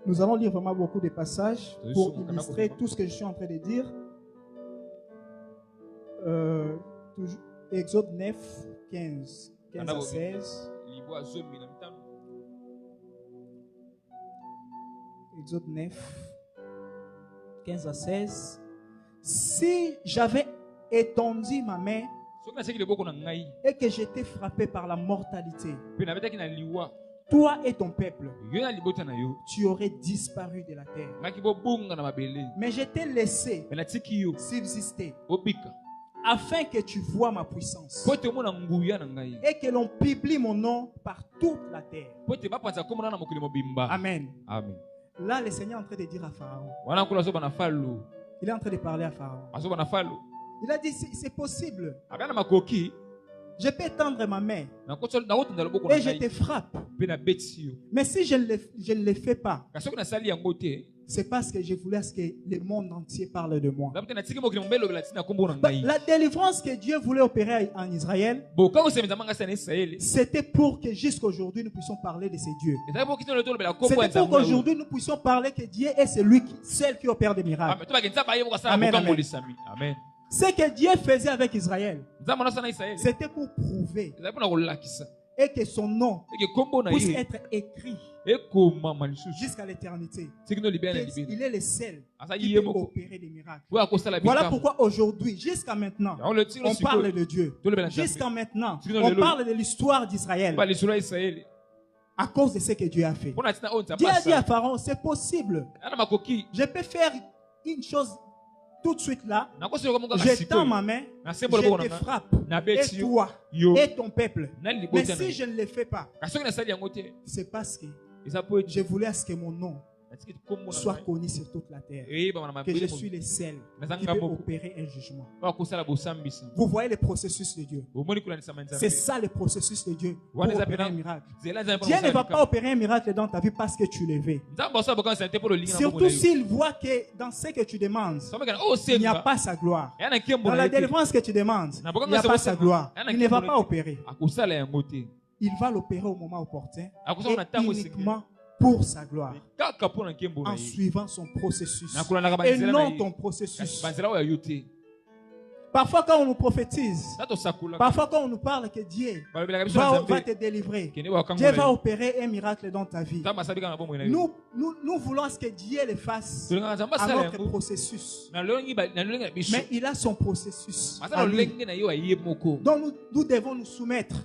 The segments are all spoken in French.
Nous allons lire vraiment beaucoup de passages pour illustrer tout ce que je suis en train de dire. Exode 9, 15 à 16. Exode 9, 15 à 16. Si j'avais étendu ma main et que j'étais frappé par la mortalité, toi et ton peuple, tu aurais disparu de la terre. Mais je t'ai laissé subsister afin que tu vois ma puissance et que l'on publie mon nom par toute la terre. Amen. Amen. Là, le Seigneur est en train de dire à Pharaon. Il est en train de parler à Pharaon. Il a dit, c'est possible. Je peux tendre ma main et je te frappe. Mais si je ne le fais pas, c'est parce que je voulais que le monde entier parle de moi. La délivrance que Dieu voulait opérer en Israël, c'était pour que jusqu'à aujourd'hui nous puissions parler de ces dieux. C'était pour qu'aujourd'hui nous puissions parler que Dieu est celui seul qui opère des miracles. Amen, amen. Amen. Ce que Dieu faisait avec Israël, c'était pour prouver et que son nom puisse être écrit jusqu'à l'éternité. Il est le seul qui peut opérer des miracles. Voilà pourquoi aujourd'hui, jusqu'à maintenant, on parle de Dieu. Jusqu'à maintenant, on parle de l'histoire d'Israël à cause de ce que Dieu a fait. Dieu a dit à Pharaon, c'est possible. Je peux faire une chose tout de suite là, je tends ma main, je te frappe, et toi, et ton peuple. Mais si je ne le fais pas, c'est parce que je voulais que mon nom soit connu sur toute la terre, que je suis le seul qui peut opérer un jugement. Vous voyez le processus de Dieu. C'est ça le processus de Dieu pour opérer un miracle. Dieu ne va pas opérer un miracle dans ta vie parce que tu le veux. Surtout s'il voit que dans ce que tu demandes, il n'y a pas sa gloire. Dans la délivrance que tu demandes, il n'y a pas sa gloire. Il ne va pas opérer. Il va l'opérer au moment opportun et uniquement pour sa gloire, en suivant son processus et non ton processus. Parfois quand on nous prophétise, parfois quand on nous parle que Dieu va te délivrer, Dieu va opérer un miracle dans ta vie, nous voulons que Dieu le fasse à notre processus. Mais il a son processus à lui. Donc nous devons nous soumettre.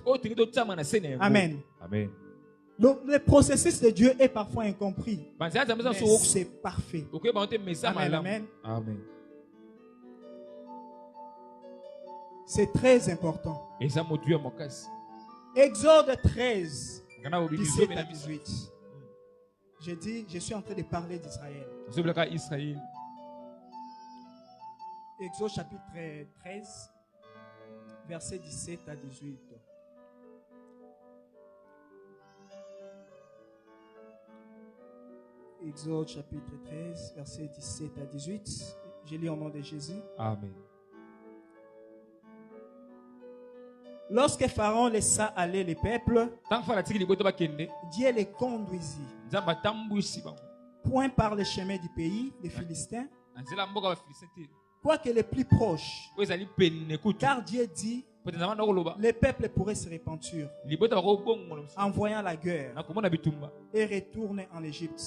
Amen. Amen. Donc, le processus de Dieu est parfois incompris. Mais c'est parfait. Amen, amen. Amen. C'est très important. Exode 13, 17 à 18. Je dis, je suis en train de parler d'Israël. Exode chapitre 13, verset 17 à 18. Exode chapitre 13, verset 17 à 18. Je lis au nom de Jésus. Amen. Lorsque Pharaon laissa aller les peuples, Dieu les conduisit, point par le chemin du pays des Philistins, quoique les plus proches, car Dieu dit, les peuples pourraient se repentir en voyant la guerre et retourner en Égypte.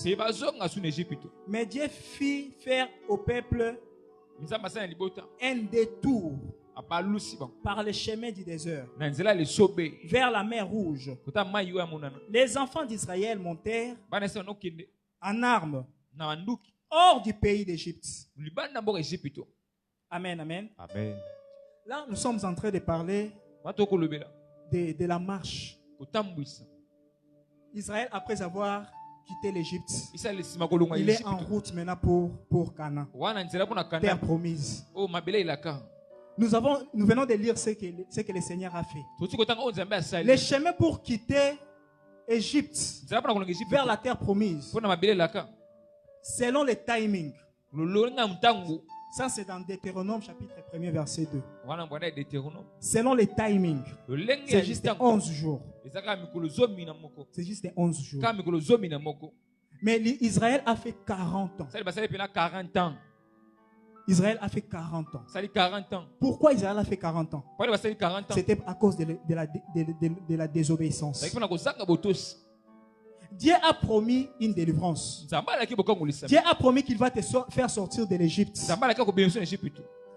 Mais Dieu fit faire au peuple un détour par le chemin du désert vers la mer Rouge. Les enfants d'Israël montèrent en armes hors du pays d'Égypte. Amen, amen. Amen. Là, nous sommes en train de parler de la marche. Israël, après avoir quitté l'Égypte, il est en route maintenant pour Canaan, terre promise. Nous venons de lire ce que le Seigneur a fait. Le chemin pour quitter Égypte vers la terre promise, selon le timing. Ça, c'est dans Deutéronome chapitre 1er, verset 2. Selon les timings, c'est juste 11 jours. C'est juste 11 jours. Mais Israël a fait 40 ans. Israël a fait 40 ans. Pourquoi Israël a fait 40 ans? C'était à cause de la désobéissance. Dieu a promis une délivrance. Dieu a promis qu'il va te faire sortir de l'Égypte.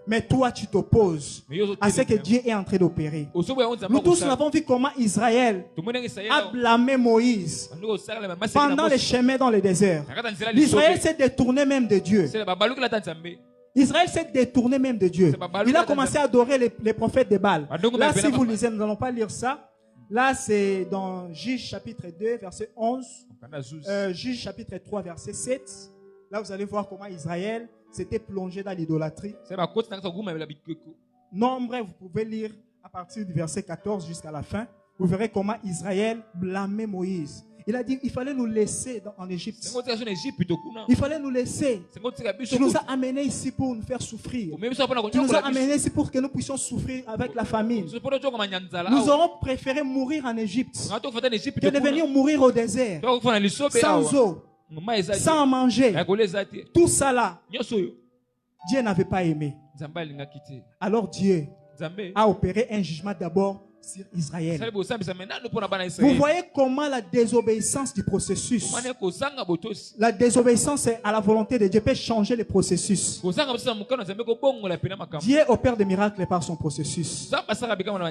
Mais toi, tu t'opposes à ce que Dieu est en train d'opérer. Nous tous avons vu comment Israël a blâmé Moïse pendant les chemins dans le désert. Israël s'est détourné même de Dieu. Israël s'est détourné même de Dieu. Il a commencé à adorer les prophètes de Baal. Là, si vous lisez, nous n'allons pas lire ça. Là, c'est dans Juge chapitre 2, verset 11. Juge chapitre 3, verset 7. Là, vous allez voir comment Israël s'était plongé dans l'idolâtrie. Nombre, vous pouvez lire à partir du verset 14 jusqu'à la fin. Vous verrez comment Israël blâmait Moïse. Il a dit, il fallait nous laisser en Égypte. Il fallait nous laisser. Tu nous as amenés ici pour nous faire souffrir. Tu nous as amenés ici pour que nous puissions souffrir avec la famine. Nous aurons préféré mourir en Égypte que de venir mourir au désert, sans eau, sans manger. Tout ça là, Dieu n'avait pas aimé. Alors Dieu a opéré un jugement d'abord sur Israël. Vous voyez comment la désobéissance du processus, la désobéissance à la volonté de Dieu peut changer le processus. Dieu opère des miracles par son processus.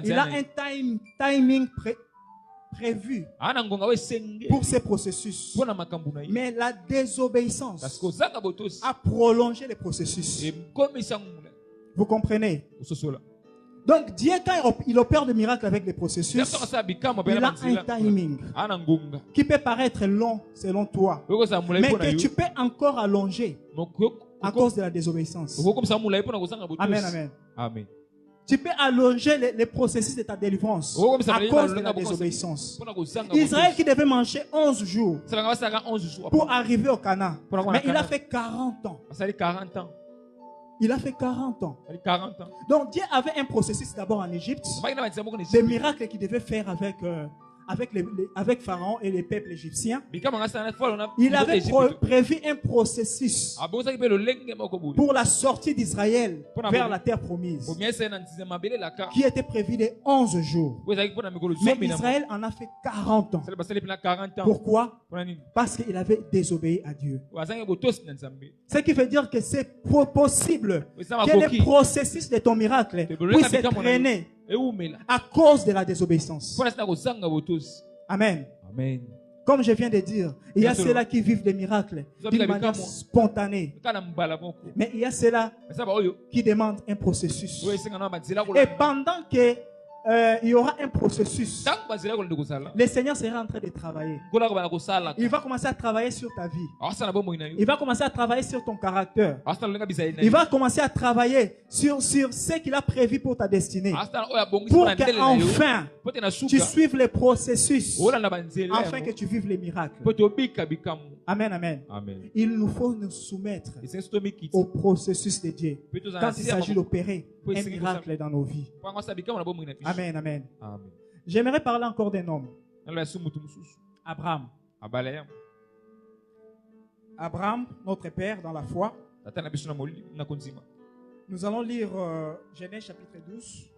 Il a un timing prévu pour ces processus. Mais la désobéissance a prolongé le processus. Vous comprenez? Donc Dieu, quand il opère des miracles avec des processus, il a un timing qui peut paraître long selon toi, mais que tu peux encore allonger à cause de la désobéissance. Amen, amen. Amen. Tu peux allonger les processus de ta délivrance à cause de la désobéissance. Israël qui devait manger 11 jours pour arriver au Canaan, mais il a fait 40 ans. Il a fait 40 ans. Donc Dieu avait un processus d'abord en Égypte, des miracles qu'il devait faire avec Pharaon et les peuples égyptiens. Il avait prévu un processus pour la sortie d'Israël vers la terre promise, qui était prévu de 11 jours. Mais Israël en a fait 40 ans. Pourquoi? Parce qu'il avait désobéi à Dieu. Ce qui veut dire que c'est possible que le processus de ton miracle puisse être traîné à cause de la désobéissance. Amen. Amen. Comme je viens de dire, il y a ceux-là qui vivent des miracles d'une manière spontanée. Mais il y a ceux-là qui demandent un processus. Et pendant que il y aura un processus, le Seigneur sera en train de travailler. Il va commencer à travailler sur ta vie. Il va commencer à travailler sur ton caractère. Il va commencer à travailler sur ce qu'il a prévu pour ta destinée, pour qu'enfin tu suives les processus, afin que tu vives les miracles. Amen, amen. Amen. Il nous faut nous soumettre au processus de Dieu quand il s'agit d'opérer un miracle dans nos vies. Amen, amen. Amen. J'aimerais parler encore d'un homme. Abraham. Abraham, notre père dans la foi. Nous allons lire Genèse chapitre 12.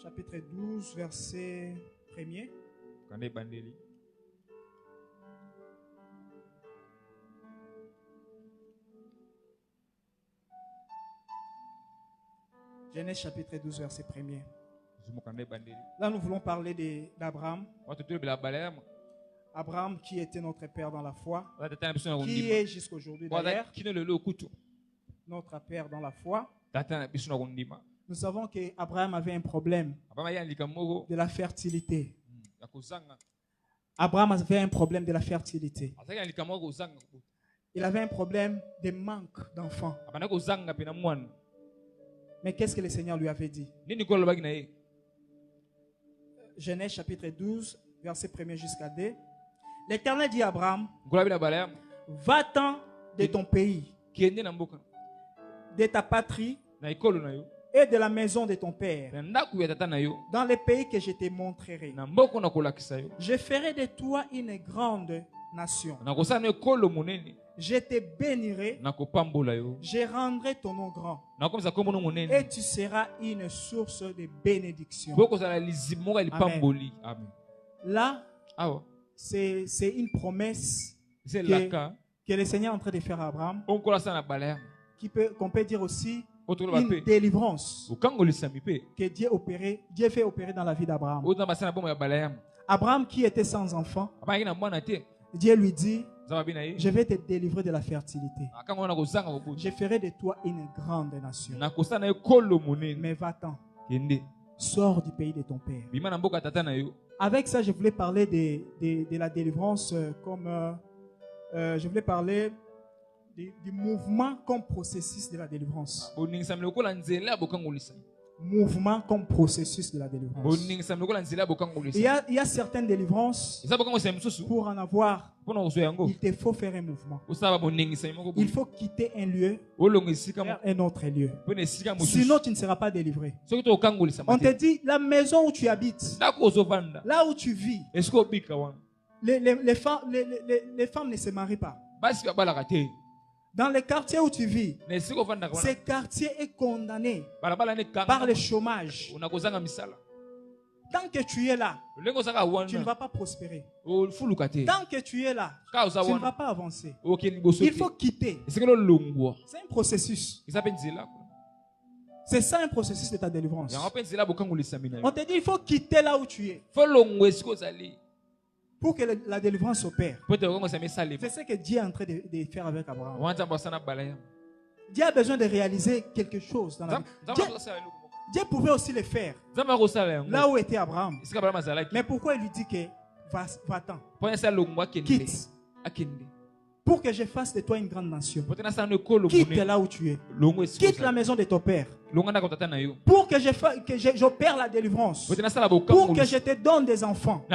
Chapitre 12, verset 1er. Genèse chapitre 12, verset 1er. Là, nous voulons parler d'Abraham. Abraham qui était notre père dans la foi, qui est jusqu'aujourd'hui d'ailleurs notre père dans la foi. Nous savons qu'Abraham avait un problème de la fertilité. Abraham avait un problème de la fertilité. Il avait un problème de manque d'enfants. Mais qu'est-ce que le Seigneur lui avait dit? Genèse chapitre 12, verset 1er jusqu'à 2. L'Éternel dit à Abraham, va-t'en de ton pays, de ta patrie et de la maison de ton père, dans les pays que je te montrerai. Je ferai de toi une grande nation. Je te bénirai. Je rendrai ton nom grand. Et tu seras une source de bénédiction. Amen. Là, c'est une promesse que le Seigneur est en train de faire à Abraham. Qu'on peut dire aussi une délivrance que Dieu fait opérer dans la vie d'Abraham. Abraham qui était sans enfant, Dieu lui dit: je vais te délivrer de la fertilité. Je ferai de toi une grande nation. Mais va-t'en. Sors du pays de ton père. Avec ça, je voulais parler de la délivrance comme... je voulais parler du mouvement comme processus de la délivrance. Mouvement comme processus de la délivrance. Il y a certaines délivrances. Pour en avoir, il te faut faire un mouvement. Il faut quitter un lieu vers un autre lieu. Sinon, tu ne seras pas délivré. On te dit, la maison où tu habites, là où tu vis, les femmes ne se marient pas. Dans le quartier où tu vis, ce quartier est condamné par le chômage. Tant que tu es là, tu ne vas pas prospérer. Tant que tu es là, tu ne vas pas avancer. Il faut quitter. C'est un processus. C'est ça un processus de ta délivrance. On te dit, il faut quitter là où tu es pour que la délivrance opère. C'est ce que Dieu est en train de faire avec Abraham. Dieu a besoin de réaliser quelque chose dans la vie. Dieu pouvait aussi le faire là où était Abraham. Mais pourquoi il lui dit que va-t'en, quitte, pour que je fasse de toi une grande nation. Quitte là où tu es. Quitte la maison de ton père. Pour que j'opère la délivrance. Pour que je te donne des enfants.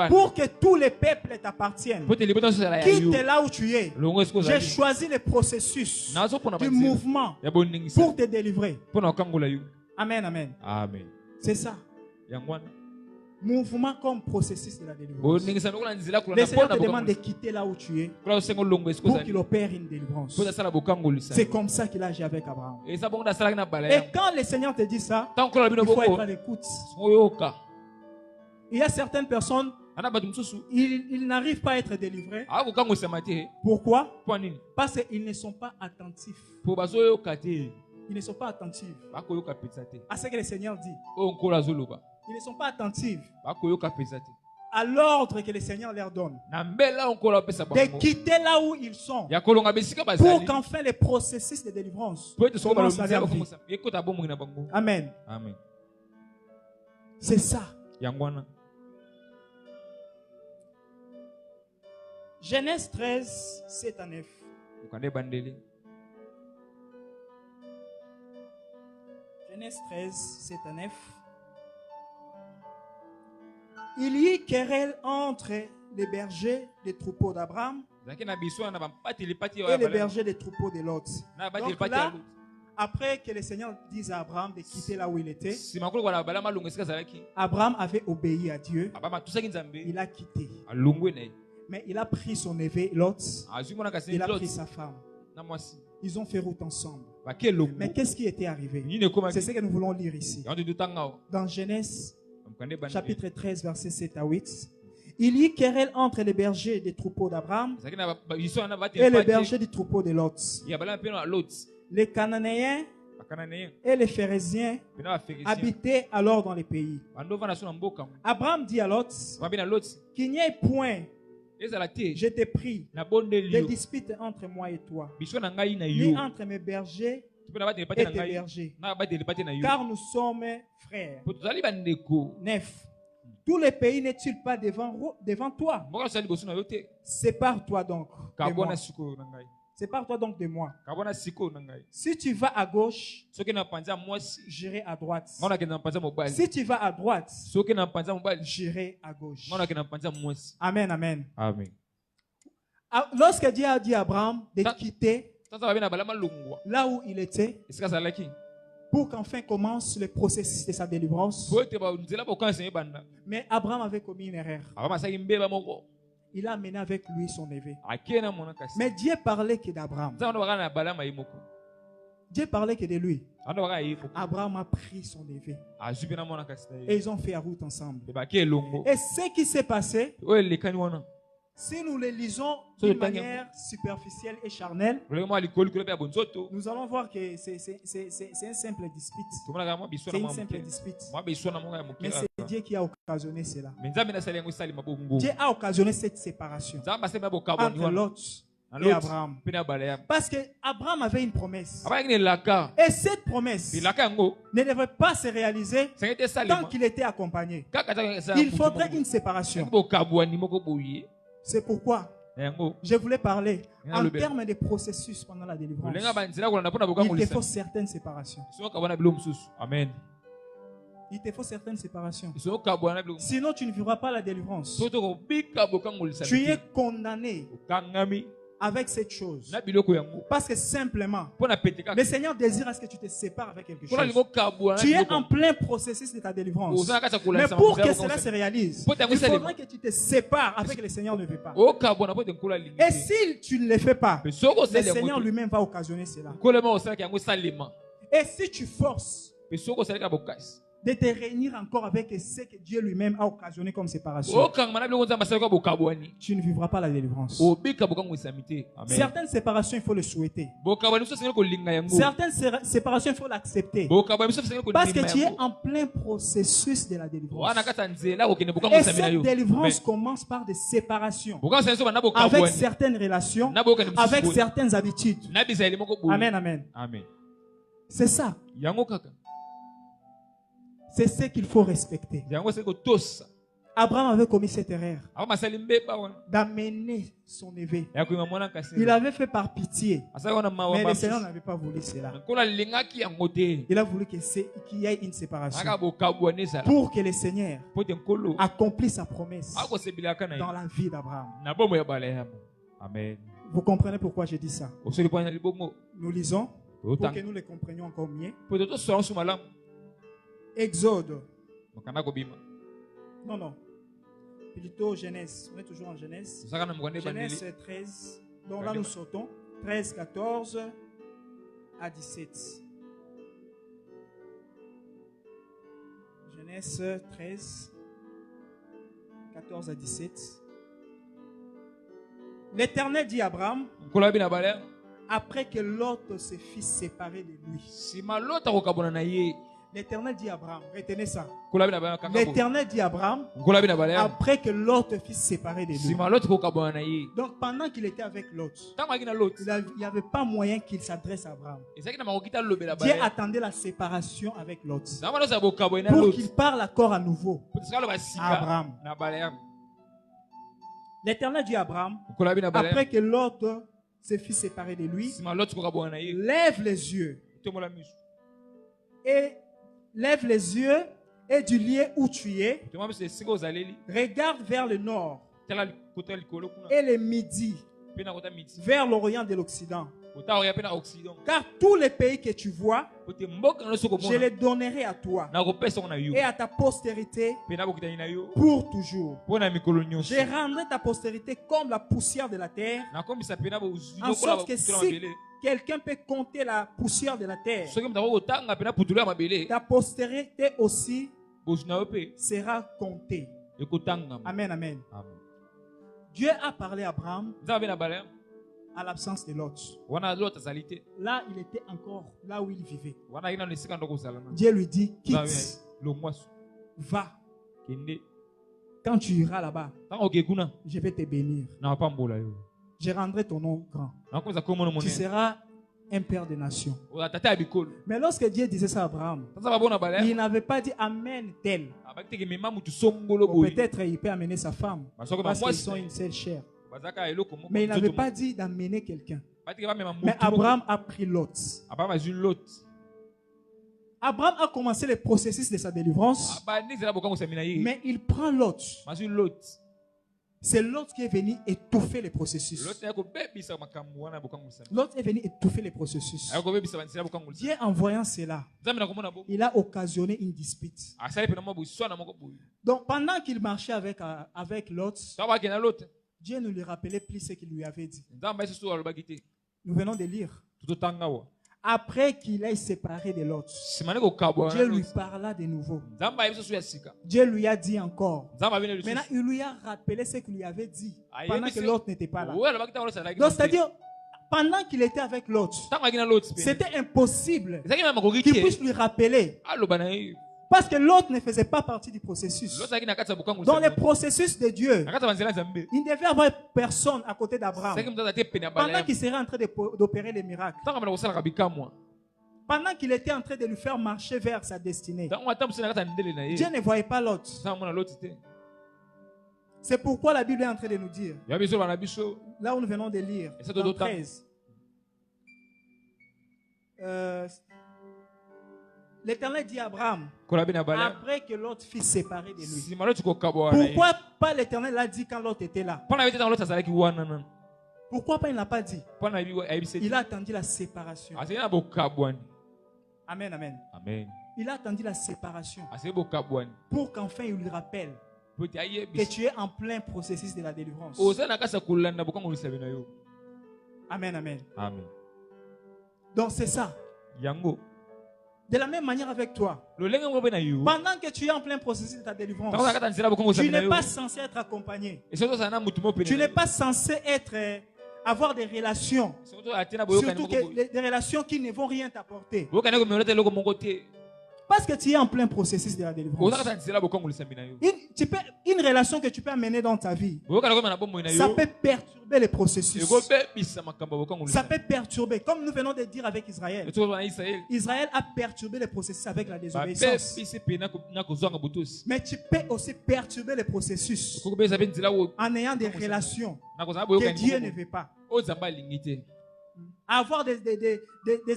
Pour que tous les peuples t'appartiennent. Quitte là où tu es. J'ai choisi le processus du mouvement pour te délivrer. Amen, amen. C'est ça. Mouvement comme processus de la délivrance. Le Seigneur te demande de quitter là où tu es pour qu'il opère une délivrance. C'est comme ça qu'il agit avec Abraham. Et quand le Seigneur te dit ça, il faut être à l'écoute. Il y a certaines personnes, ils n'arrivent pas à être délivrés. Pourquoi? Parce qu'ils ne sont pas attentifs. Ils ne sont pas attentifs à ce que le Seigneur dit. Ils ne sont pas attentifs à l'ordre que le Seigneur leur donne. De quitter là où ils sont pour qu'enfin le processus de délivrance commence à leur vie. Amen. C'est ça. Genèse 13, 7 à 9. Genèse 13, 7 à 9. Il y eut querelle entre les bergers des troupeaux d'Abraham et les bergers des troupeaux de Lot. Donc là, après que le Seigneur dise à Abraham de quitter là où il était, Abraham avait obéi à Dieu. Il a quitté. Mais il a pris son neveu Lot. Il a pris sa femme. Ils ont fait route ensemble. Mais qu'est-ce qui était arrivé? C'est ce que nous voulons lire ici. Dans Genèse chapitre 13, versets 7 à 8. Il y eut querelle entre les bergers des troupeaux d'Abraham et les bergers du troupeau de Lot. Les Cananéens et les Phérésiens habitaient alors dans les pays. Abraham dit à Lot qu'il n'y ait point, je t'ai pris, de dispute entre moi et toi, ni entre mes bergers et tes bergers, car nous sommes frères. 9. Tous les pays n'est-il pas devant toi? Sépare-toi donc de moi. Sépare-toi donc de moi. Si tu vas à gauche, j'irai à droite. Si tu vas à droite, j'irai à gauche. Amen, amen. Lorsque Dieu a dit à Abraham de quitter là où il était, pour qu'enfin commence le processus de sa délivrance. Mais Abraham avait commis une erreur. Il a amené avec lui son neveu. Mais Dieu parlait que d'Abraham. Dieu parlait que de lui. Abraham a pris son neveu. Et ils ont fait la route ensemble. Et ce qui s'est passé, si nous le lisons d'une manière superficielle et charnelle, nous allons voir que c'est un simple dispute. C'est une simple dispute. Mais c'est Dieu qui a occasionné cela. Dieu a occasionné cette séparation entre Lot et Abraham. Parce que Abraham avait une promesse. Et cette promesse ne devrait pas se réaliser tant qu'il était accompagné. Il faudrait une séparation. C'est pourquoi je voulais parler en termes de processus pendant la délivrance. Il te faut certaines séparations. Amen. Il te faut certaines séparations. Sinon, tu ne vivras pas la délivrance. Tu es condamné avec cette chose. Parce que simplement, le Seigneur désire à ce que tu te sépares avec quelque chose. Tu es en plein processus de ta délivrance. Mais pour que cela se réalise, il faudrait que tu te sépares avec ce que le Seigneur ne veut pas. Et si tu ne le fais pas, le Seigneur lui-même va occasionner cela. Et si tu forces de te réunir encore avec ce que Dieu lui-même a occasionné comme séparation, tu ne vivras pas la délivrance. Certaines séparations, il faut le souhaiter. Certaines séparations, il faut l'accepter. Parce que tu es en plein processus de la délivrance. Et cette délivrance commence par des séparations avec certaines relations, avec certaines habitudes. Amen, amen. C'est ça. C'est ce qu'il faut respecter. Abraham avait commis cette erreur d'amener son neveu. Il avait fait par pitié. Mais le Seigneur n'avait pas voulu cela. Il a voulu qu'il y ait une séparation pour que le Seigneur accomplisse sa promesse dans la vie d'Abraham. Vous comprenez pourquoi j'ai dit ça? Nous lisons pour que nous le comprenions encore mieux. Exode. Non. Plutôt Genèse. On est toujours en Genèse. Genèse 13. Donc là nous sautons. 13, 14 à 17. Genèse 13, 14 à 17. L'Éternel dit à Abraham, après que Lot se fit séparer de lui. L'Éternel dit à Abraham, retenez ça. L'Éternel dit à Abraham, après que Lot fut séparé de lui. Donc pendant qu'il était avec Lot, il n'y avait pas moyen qu'il s'adresse à Abraham. Dieu attendait la séparation avec Lot pour qu'il parle encore à nouveau à Abraham. L'Éternel dit à Abraham, après que Lot se fit séparer de lui, lève les yeux et du lieu où tu es, regarde vers le nord et le midi, vers l'orient de l'Occident. Car tous les pays que tu vois, je les donnerai à toi et à ta postérité pour toujours. Je rendrai ta postérité comme la poussière de la terre, en sorte que si quelqu'un peut compter la poussière de la terre, ta postérité aussi sera comptée. Amen, amen. Dieu a parlé à Abraham à l'absence de Lot. Là, il était encore là où il vivait. Dieu lui dit, quitte, va. Quand tu iras là-bas, je vais te bénir. Je rendrai ton nom grand. Tu seras un père de nations. Mais lorsque Dieu disait ça à Abraham, il n'avait pas dit amène tel. Ou peut-être il peut amener sa femme, parce qu'ils sont une seule chair. Mais il n'avait pas dit d'amener quelqu'un. Mais Abraham a pris Lot. Abraham a commencé le processus de sa délivrance, mais il prend Lot. C'est l'autre qui est venu étouffer les processus. L'autre est venu étouffer les processus. Dieu, en voyant cela, il a occasionné une dispute. Donc, pendant qu'il marchait avec l'autre, Dieu ne lui rappelait plus ce qu'il lui avait dit. Nous venons de lire. Après qu'il ait séparé de l'autre, Dieu lui parla de nouveau. Dieu lui a dit encore. Maintenant, il lui a rappelé ce qu'il lui avait dit pendant que l'autre n'était pas là. Donc, c'est-à-dire, pendant qu'il était avec l'autre, c'était impossible qu'il puisse lui rappeler. Parce que l'autre ne faisait pas partie du processus. Dans le processus de Dieu, il ne devait avoir personne à côté d'Abraham. Pendant qu'il serait en train d'opérer les miracles. Pendant qu'il était en train de lui faire marcher vers sa destinée. Dieu ne voyait pas l'autre. C'est pourquoi la Bible est en train de nous dire. Là où nous venons de lire, dans 13. L'Éternel dit à Abraham, après que l'autre fut séparé de lui. Pourquoi pas l'Éternel a dit quand l'autre était là? Pourquoi pas il n'a pas dit? Il a attendu la séparation. Amen, amen. Il a attendu la séparation pour qu'enfin il lui rappelle que tu es en plein processus de la délivrance. Amen, amen. Donc c'est ça. De la même manière avec toi. Pendant que tu es en plein processus de ta délivrance, tu n'es pas censé être accompagné. Tu n'es pas censé avoir des relations. Surtout des relations qui ne vont rien t'apporter. Parce que tu es en plein processus de la délivrance. Une relation que tu peux amener dans ta vie, ça peut perturber les processus. Ça peut perturber. Comme nous venons de dire avec Israël. Israël a perturbé les processus avec la désobéissance. Mais tu peux aussi perturber les processus en ayant des relations que Dieu ne veut pas. Avoir des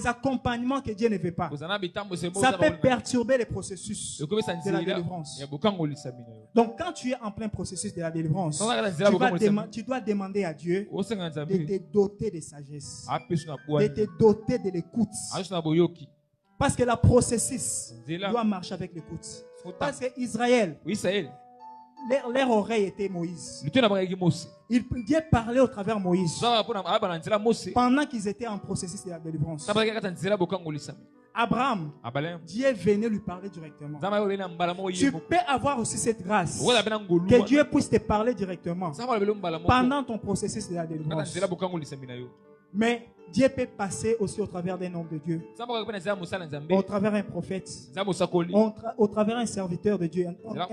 accompagnements que Dieu ne veut pas. Ça peut perturber les processus de la délivrance. Donc quand tu es en plein processus de la délivrance, tu dois demander à Dieu de te doter de sagesse, de te doter de l'écoute. Parce que le processus doit marcher avec l'écoute. Parce que Israël, leur oreille était Moïse. Dieu parlait au travers Moïse pendant qu'ils étaient en processus de la délivrance. Abraham, Dieu venait lui parler directement. Tu peux avoir aussi cette grâce que Dieu puisse te parler directement pendant ton processus de la délivrance. Mais Dieu peut passer aussi au travers d'un homme de Dieu, au travers d'un prophète, au travers un serviteur de Dieu,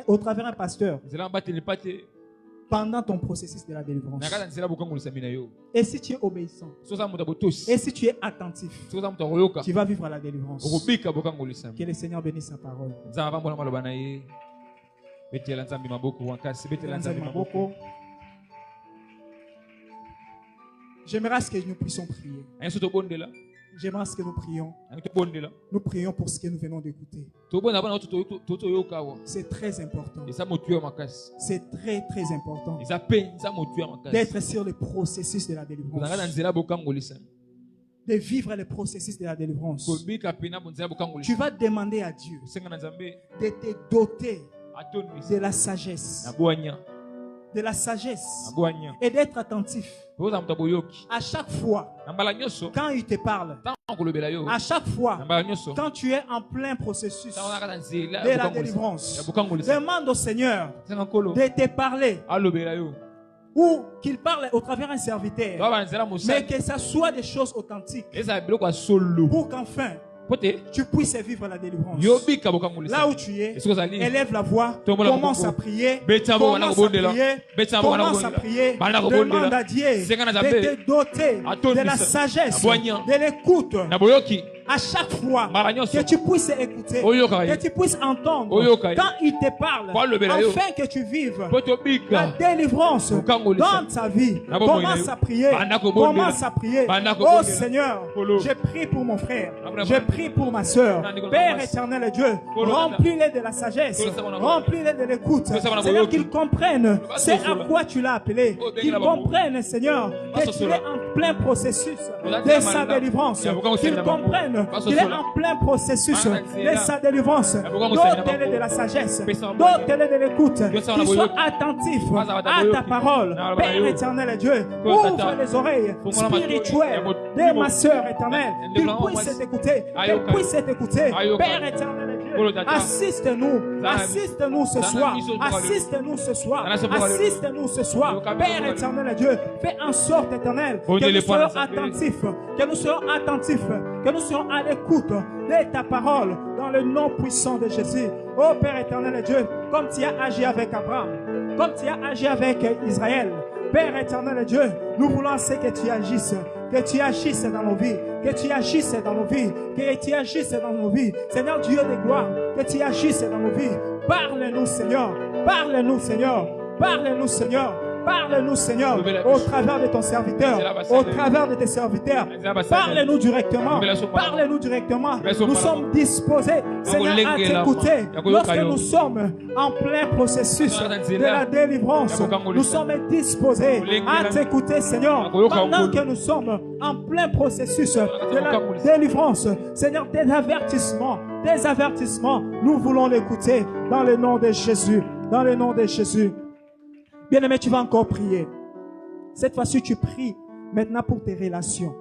au travers un pasteur, pendant ton processus de la délivrance. Et si tu es obéissant, et si tu es attentif, tu vas vivre à la délivrance. Que le Seigneur bénisse sa parole. J'aimerais que nous puissions prier. J'aimerais que nous prions. Nous prions pour ce que nous venons d'écouter. C'est très important. C'est très très important d'être sur le processus de la délivrance. De vivre le processus de la délivrance. Tu vas demander à Dieu de te doter de la sagesse. De la sagesse et d'être attentif à chaque fois quand il te parle, à chaque fois quand tu es en plein processus de la délivrance. Demande au Seigneur de te parler ou qu'il parle au travers d'un serviteur, mais que ça soit des choses authentiques pour qu'enfin tu puisses vivre la délivrance. Là où tu es, élève la voix, commence à prier, commence à prier, demande à Dieu de te doter de la sagesse, de l'écoute, À chaque fois que tu puisses écouter, que tu puisses entendre quand il te parle, afin que tu vives la délivrance dans ta vie. Commence à prier. Commence à prier. Oh Seigneur, je prie pour mon frère. Je prie pour ma soeur. Père éternel et Dieu, remplis-les de la sagesse. Remplis-les de l'écoute. Seigneur, qu'ils comprennent c'est à quoi tu l'as appelé. Qu'ils comprennent, Seigneur, que tu es en plein processus de sa délivrance. Qu'ils comprennent qu'il est en plein processus de sa délivrance. Donne-les de la sagesse. Donne-les de l'écoute. Qu'ils soient attentifs à ta parole. Père éternel et Dieu, ouvre les oreilles spirituelles de ma soeur éternelle. Qu'ils puissent t'écouter. Qu'ils puissent t'écouter. Père éternel et Dieu, assiste-nous. Assiste-nous ce soir. Assiste-nous ce soir. Assiste-nous ce soir. Père éternel et Dieu, fais en sorte, éternel, que nous soyons attentifs. Que nous soyons attentifs. Que nous soyons à l'écoute de ta parole dans le nom puissant de Jésus. Oh Père éternel et Dieu, comme tu as agi avec Abraham, comme tu as agi avec Israël, Père éternel et Dieu, nous voulons que tu agisses dans nos vies, que tu agisses dans nos vies, que tu agisses dans nos vies. Seigneur Dieu de gloire, que tu agisses dans nos vies. Parle-nous Seigneur, parle-nous Seigneur, parle-nous Seigneur. Parle-nous, Seigneur, au travers de ton serviteur, au travers de tes serviteurs. Parle-nous directement. Parle-nous directement. Nous sommes disposés, Seigneur, à t'écouter. Lorsque nous sommes en plein processus de la délivrance, nous sommes disposés à t'écouter, Seigneur. Pendant que nous sommes en plein processus de la délivrance, Seigneur, tes avertissements, nous voulons l'écouter dans le nom de Jésus. Dans le nom de Jésus. Bien-aimé, tu vas encore prier. Cette fois-ci, tu pries maintenant pour tes relations.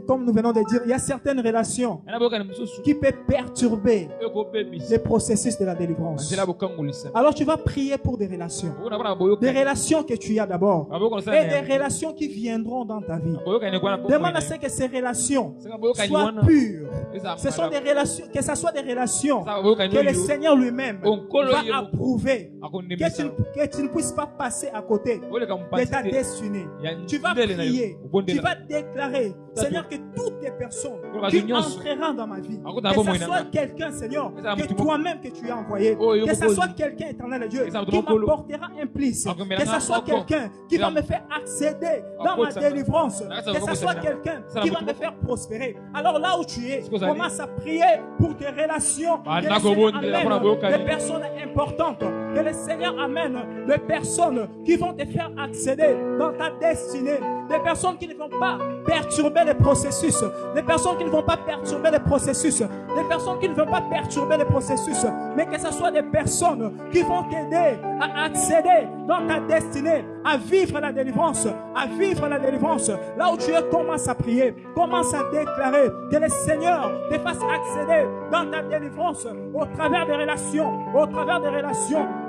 Comme nous venons de dire, il y a certaines relations qui peuvent perturber le processus de la délivrance. Alors tu vas prier pour des relations. Des relations que tu as d'abord. Et des relations qui viendront dans ta vie. Demande à ce que ces relations soient pures. Ce sont des relations, que ce soit des relations que le Seigneur lui-même va approuver. Que tu ne puisses pas passer à côté de ta destinée. Tu vas prier. Tu vas déclarer, Seigneur, que toutes les personnes qui entreront dans ma vie, que ce soit quelqu'un, Seigneur, que toi-même que tu as envoyé, que ce soit quelqu'un, éternel de Dieu, qui m'apportera un plus, que ce soit quelqu'un qui va me faire accéder dans ma délivrance, que ce soit quelqu'un qui va me faire prospérer. Alors là où tu es, commence à prier pour tes relations, que le Seigneur amène des personnes importantes, que le Seigneur amène des personnes qui vont te faire accéder dans ta destinée, des personnes qui ne vont pas perturber le processus, des personnes qui ne vont pas perturber le processus, des personnes qui ne vont pas perturber le processus, mais que ce soit des personnes qui vont t'aider à accéder dans ta destinée, à vivre la délivrance, Là où tu es, commence à prier, commence à déclarer que le Seigneur te fasse accéder dans ta délivrance au travers des relations,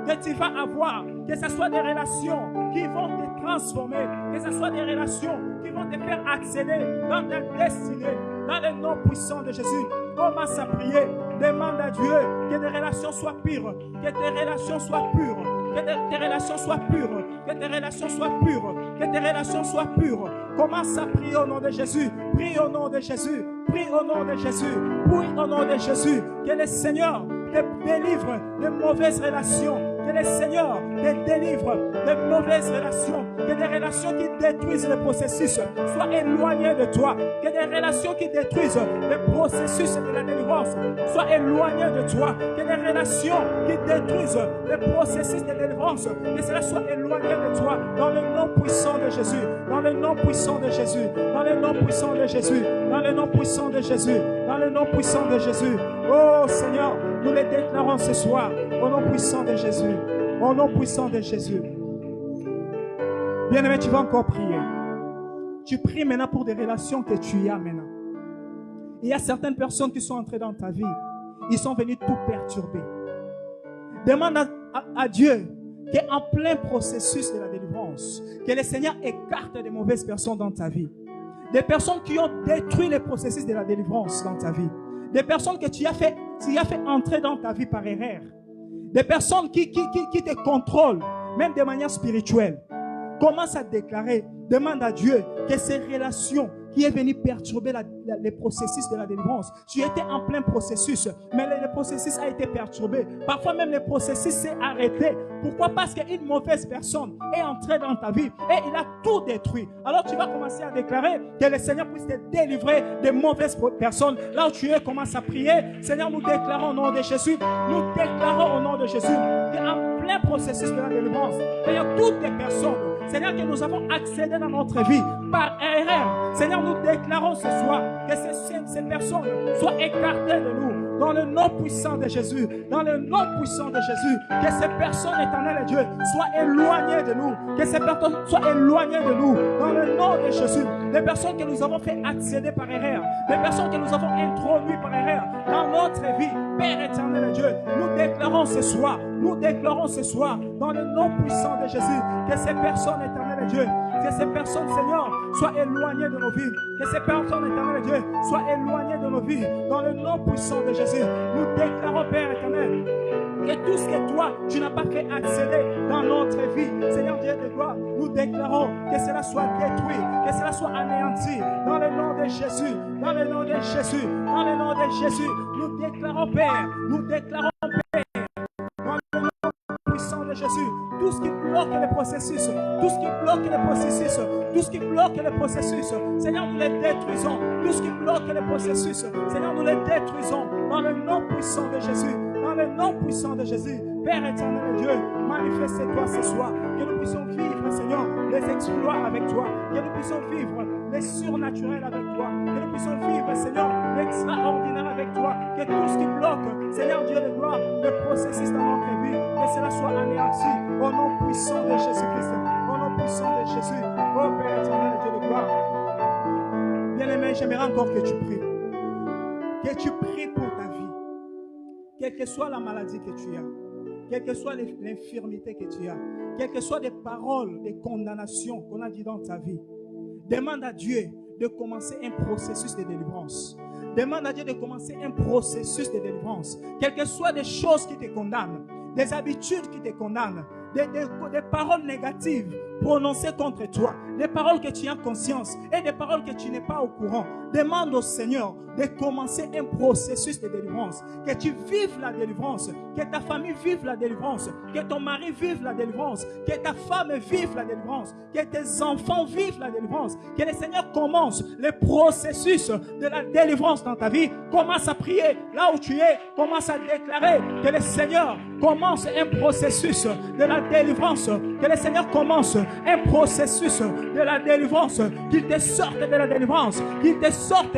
que tu vas avoir, que ce soit des relations qui vont te transformer, que ce soit des relations qui vont te faire accéder dans ta destinée, dans le nom puissant de Jésus. Commence à prier, demande à Dieu que tes relations soient pures, que tes relations soient pures, que tes relations soient pures, que tes relations soient pures, que tes relations soient pures. Commence à prier au nom de Jésus, prie au nom de Jésus, prie au nom de Jésus, prie au nom de Jésus, que le Seigneur te délivre de mauvaises relations, que le Seigneur te délivre de mauvaises relations, que des relations qui détruisent le processus soient éloignées de toi, que des relations qui détruisent le processus de la délivrance soient éloignées de toi, que des relations qui détruisent le processus de délivrance, que cela soit éloigné de toi, dans le nom puissant de Jésus, dans le nom puissant de Jésus, dans le nom puissant de Jésus, dans le nom puissant de Jésus, dans le nom puissant de Jésus. Oh Seigneur, nous les déclarons ce soir, au nom puissant de Jésus, au nom puissant de Jésus. Bien-aimé, tu vas encore prier. Tu pries maintenant pour des relations que tu as maintenant. Il y a certaines personnes qui sont entrées dans ta vie. Ils sont venus tout perturber. Demande à Dieu qu'en plein processus de la délivrance, que le Seigneur écarte des mauvaises personnes dans ta vie. Des personnes qui ont détruit le processus de la délivrance dans ta vie. Des personnes que tu as fait entrer dans ta vie par erreur. Des personnes qui te contrôlent, même de manière spirituelle. Commence à déclarer. Demande à Dieu que ces relations qui est venu perturber les processus de la délivrance. Tu étais en plein processus, mais le processus a été perturbé. Parfois même le processus s'est arrêté. Pourquoi? Parce qu'une mauvaise personne est entrée dans ta vie et il a tout détruit. Alors tu vas commencer à déclarer que le Seigneur puisse te délivrer des mauvaises personnes. Là où tu es, commence à prier. Seigneur, nous déclarons au nom de Jésus. Nous déclarons au nom de Jésus qu'en plein processus de la délivrance, Seigneur, toutes les personnes, Seigneur, que nous avons accédé dans notre vie par erreur, Seigneur, nous déclarons ce soir que ces personnes soient écartées de nous. Dans le nom puissant de Jésus, dans le nom puissant de Jésus, que ces personnes, éternelles Dieu, soient éloignées de nous, que ces personnes soient éloignées de nous, dans le nom de Jésus. Les personnes que nous avons fait accéder par erreur, les personnes que nous avons introduites par erreur dans notre vie, Père éternel Dieu, nous déclarons ce soir, dans le nom puissant de Jésus, que ces personnes, éternelles Dieu, que ces personnes, Seigneur, soient éloignées de nos vies, que ces personnes, éternelles Dieu, soient éloignées de nos vies, dans le nom puissant de Jésus. Nous déclarons, Père éternel, que tout ce que toi, tu n'as pas fait accéder dans notre vie, Seigneur Dieu de gloire, nous déclarons que cela soit détruit, que cela soit anéanti, dans le nom de Jésus, dans le nom de Jésus, dans le nom de Jésus. Nous déclarons, Père, Père, dans le nom puissant de Jésus, tout ce qui bloque le processus, tout ce qui bloque le processus, tout ce qui bloque le processus, Seigneur, nous les détruisons, tout ce qui bloque le processus, Seigneur, nous les détruisons, dans le nom puissant de Jésus, dans le nom puissant de Jésus. Père éternel Dieu, manifeste-toi ce soir, que nous puissions vivre, Seigneur, les exploits avec toi, que nous puissions vivre les surnaturels avec toi, que nous puissions vivre, Seigneur, l'extraordinaire avec toi, que tout ce qui bloque, Seigneur Dieu de gloire, le processus dans notre vie, que cela soit anéanti au nom puissant de Jésus-Christ, au nom puissant de Jésus, oh Père éternel Dieu de gloire. Bien-aimé, j'aimerais encore que tu pries pour ta vie, quelle que soit la maladie que tu as, quelle que soit l'infirmité que tu as, quelles que soient les paroles, les condamnations qu'on a dit dans ta vie, demande à Dieu de commencer un processus de délivrance. Demande à Dieu de commencer un processus de délivrance. Quelles que soient les choses qui te condamnent, des habitudes qui te condamnent, des paroles négatives prononcées contre toi, des paroles que tu as conscience et des paroles que tu n'es pas au courant. Demande au Seigneur de commencer un processus de délivrance. Que tu vives la délivrance, que ta famille vive la délivrance, que ton mari vive la délivrance, que ta femme vive la délivrance, que tes enfants vivent la délivrance. Que le Seigneur commence le processus de la délivrance dans ta vie. Commence à prier là où tu es. Commence à déclarer que le Seigneur commence un processus de la délivrance. Que le Seigneur commence un processus de la délivrance. Qu'il te sorte de la délivrance. Qu'il te sorte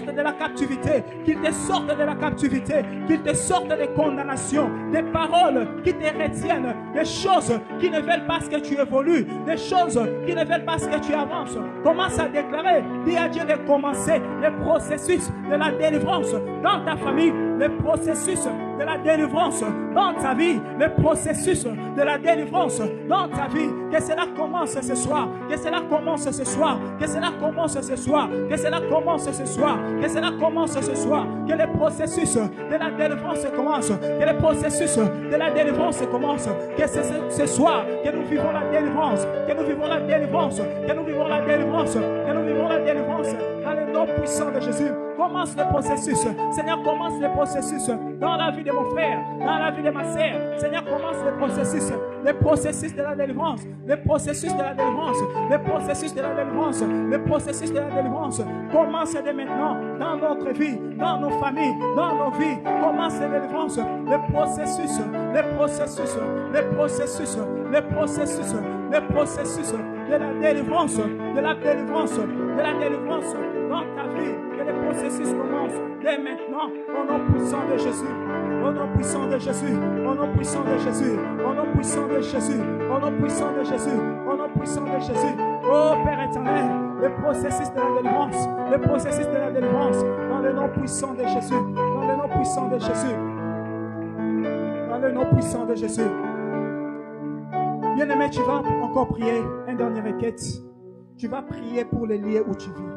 de la captivité. Qu'il te sorte de la captivité. Qu'il te sorte des condamnations, des paroles qui te retiennent, des choses qui ne veulent pas que tu évolues, des choses qui ne veulent pas que tu avances. Commence à déclarer, dis à Dieu de commencer le processus de la délivrance dans ta famille, le processus de la délivrance dans ta vie, le processus de la délivrance dans ta vie. Que cela commence ce soir, que cela commence ce soir, que cela commence ce soir, que cela commence ce soir, que cela commence ce soir, que le processus de la délivrance commence, que le processus de la délivrance commence, que ce soir, que nous vivons la délivrance, que nous vivons la délivrance, que nous vivons la délivrance, que nous vivons la délivrance dans le nom puissant de Jésus. Commence le processus, Seigneur, commence le processus dans la vie de mon frère, dans la vie de ma sœur. Seigneur, commence le processus de la délivrance, le processus de la délivrance, le processus de la délivrance, le processus de la délivrance. Commence dès maintenant dans notre vie, dans nos familles, dans nos vies. Commence la délivrance, le processus de la délivrance, dans ta vie. Que le processus commence dès maintenant au nom puissant de Jésus. Au nom puissant de Jésus, au nom puissant de Jésus, au nom puissant de Jésus, au nom puissant de Jésus, au nom puissant de Jésus. Oh Père éternel, le processus de la délivrance, le processus de la délivrance, dans le nom puissant de Jésus, dans le nom puissant de Jésus, dans le nom puissant de Jésus. Bien-aimé, tu vas encore prier un dernier requête. Tu vas prier pour les lieux où tu vis.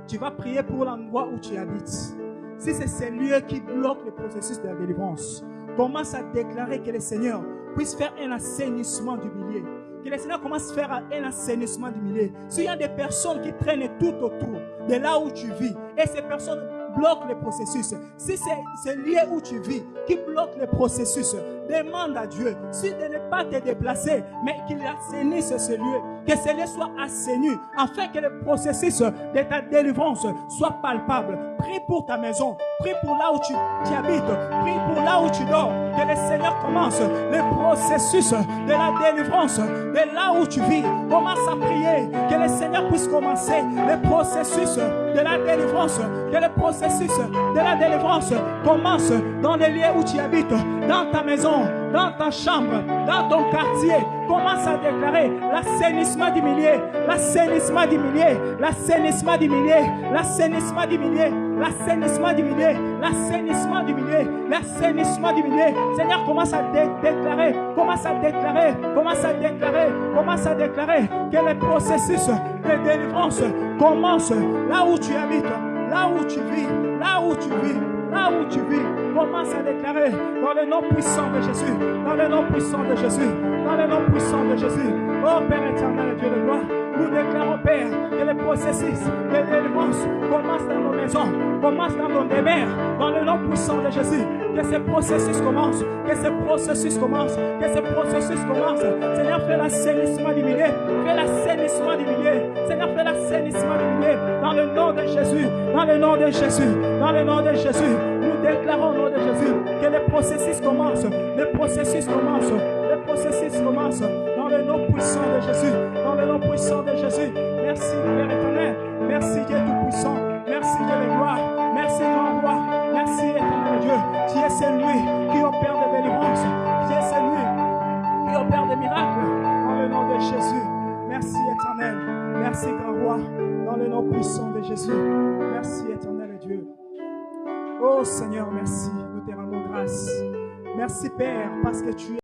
Tu vas prier pour l'endroit où tu habites. Si c'est ces lieux qui bloquent le processus de la délivrance, commence à déclarer que le Seigneur puisse faire un assainissement du milieu. Que le Seigneur commence à faire un assainissement du milieu. S'il y a des personnes qui traînent tout autour de là où tu vis, et ces personnes bloquent le processus. Si c'est lié où tu vis qui bloque le processus, demande à Dieu, si de ne pas te déplacer, mais qu'il assainisse ce lieu, que ce lieu soit assaini, afin que le processus de ta délivrance soit palpable. Prie pour ta maison, prie pour là où tu habites, prie pour là où tu dors, que le Seigneur commence le processus de la délivrance, de là où tu vis. Commence à prier, que le Seigneur puisse commencer le processus de la délivrance, que le processus de la délivrance commence dans les lieux où tu habites, dans ta maison, dans ta chambre, dans ton quartier. Commence à déclarer l'assainissement du milieu, l'assainissement du milieu, l'assainissement du milieu, l'assainissement du milieu, l'assainissement du milieu, l'assainissement du milieu, l'assainissement du milieu. Seigneur, commence à déclarer, commence à déclarer, commence à déclarer, commence à déclarer que le processus de délivrance commence là où tu habites, là où tu vis, là où tu vis, là où tu vis. Commence à déclarer dans le nom puissant de Jésus, dans le nom puissant de Jésus, dans le nom puissant de Jésus. Oh Père éternel, Dieu de gloire, nous déclarons, Père, que le processus de délivrance commence dans nos maisons, commence dans nos demeures, dans le nom puissant de Jésus. Que ce processus commence, que ce processus commence, que ce processus commence. Seigneur, fais l'assainissement du milieu, fais l'assainissement du milieu. Seigneur, fais l'assainissement du milieu, dans le nom de Jésus, dans le nom de Jésus, dans le nom de Jésus. Nous déclarons au nom de Jésus que le processus commence, le processus commence, le processus commence, dans le nom puissant de Jésus, dans le nom puissant de Jésus. Merci Père éternel, merci Dieu tout-puissant, merci Dieu de gloire, merci grand roi, merci éternel Dieu. Tu es celui qui opère des délivrances, tu es celui qui opère des miracles, dans le nom de Jésus. Merci éternel, merci grand roi, dans le nom puissant de Jésus. Merci éternel Dieu. Oh Seigneur, merci, nous te rendons grâce. Merci Père, parce que tu es